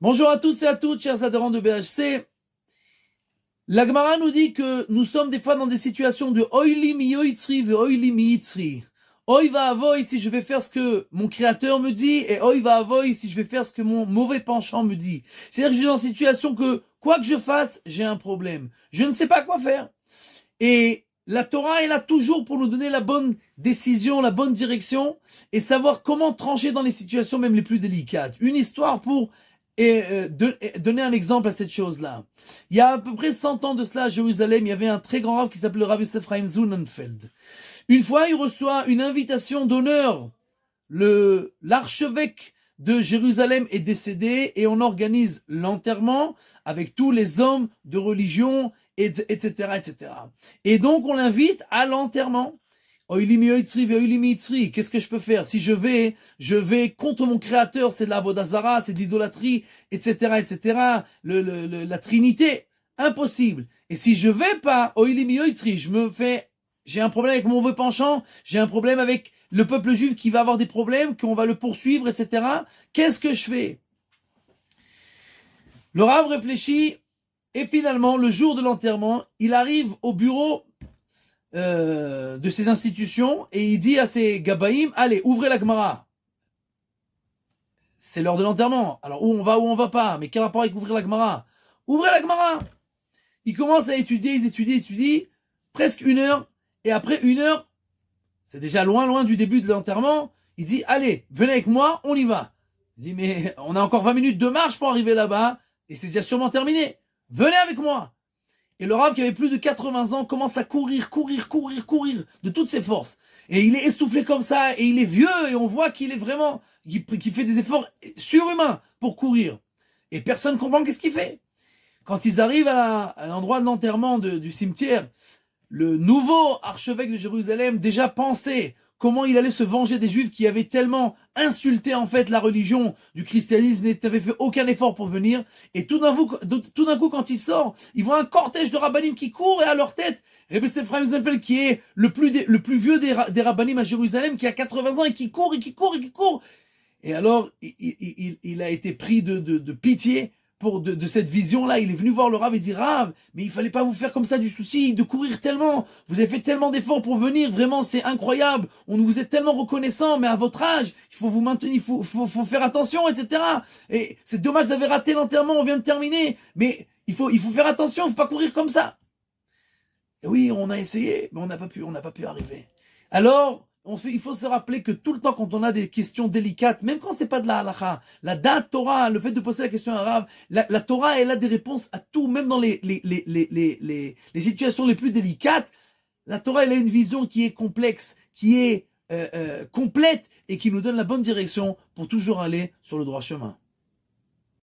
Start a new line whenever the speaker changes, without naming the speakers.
Bonjour à tous et à toutes, chers adhérents de BHC. La Gemara nous dit que nous sommes des fois dans des situations de oili mi yoitzri ve oili mi yitzri. Oi va avoy si je vais faire ce que mon créateur me dit et oi va avoy si je vais faire ce que mon mauvais penchant me dit. C'est-à-dire que je suis dans une situation que quoi que je fasse, j'ai un problème. Je ne sais pas quoi faire. Et la Torah est là toujours pour nous donner la bonne décision, la bonne direction et savoir comment trancher dans les situations même les plus délicates. Une histoire pour donner un exemple à cette chose-là. Il y a à peu près 100 ans de cela à Jérusalem, il y avait un très grand rav qui s'appelait le Rav Yosef Chaim Zunenfeld. Une fois, il reçoit une invitation d'honneur. L'archevêque de Jérusalem est décédé et on organise l'enterrement avec tous les hommes de religion, etc., etc. Et donc, on l'invite à l'enterrement. Qu'est-ce que je peux faire? Si je vais contre mon créateur, c'est de la vodazara, c'est de l'idolâtrie, etc., etc., la trinité. Impossible. Et si je vais pas, j'ai un problème avec mon mauvais penchant, j'ai un problème avec le peuple juif qui va avoir des problèmes, qu'on va le poursuivre, etc. Qu'est-ce que je fais? Le Rav réfléchit, et finalement, le jour de l'enterrement, il arrive au bureau de ces institutions et il dit à ses gabaïm, allez, ouvrez la Gemara. C'est l'heure de l'enterrement. Alors où on va pas, mais quel rapport avec ouvrir la Gemara? Ouvrez la Gemara. Il commence à étudier, ils étudient, presque 1 heure, et après 1 heure, c'est déjà loin du début de l'enterrement, il dit, allez, venez avec moi, on y va. Il dit, mais on a encore 20 minutes de marche pour arriver là-bas, et c'est déjà sûrement terminé. Venez avec moi. Et le Rav, qui avait plus de 80 ans, commence à courir de toutes ses forces. Et il est essoufflé comme ça, et il est vieux, et on voit qu'il est vraiment, qu'il fait des efforts surhumains pour courir. Et personne ne comprend qu'est-ce qu'il fait. Quand ils arrivent à l'endroit de l'enterrement du cimetière, le nouveau archevêque de Jérusalem déjà pensait comment il allait se venger des Juifs qui avaient tellement insulté en fait la religion du christianisme, n'avaient fait aucun effort pour venir. Et tout d'un coup, quand il sort, ils voient un cortège de rabbanim qui court et à leur tête, Rebbe Ephraim Zunenfeld qui est le plus vieux des rabbanim à Jérusalem, qui a 80 ans et qui court. Et alors, il a été pris de pitié de cette vision-là. Il est venu voir le Rav et dit, Rav, mais il fallait pas vous faire comme ça du souci, de courir tellement. Vous avez fait tellement d'efforts pour venir. Vraiment, c'est incroyable. On vous est tellement reconnaissant, mais à votre âge, il faut vous maintenir, il faut faire attention, etc. Et c'est dommage d'avoir raté l'enterrement, on vient de terminer. Mais il faut faire attention, il faut pas courir comme ça. Et oui, on a essayé, mais on n'a pas pu arriver. Alors, il faut se rappeler que tout le temps, quand on a des questions délicates, même quand c'est pas de la halakha, la date Torah, le fait de poser la question arabe, la Torah, elle a des réponses à tout, même dans les situations les plus délicates. La Torah, elle a une vision qui est complexe, qui est complète et qui nous donne la bonne direction pour toujours aller sur le droit chemin.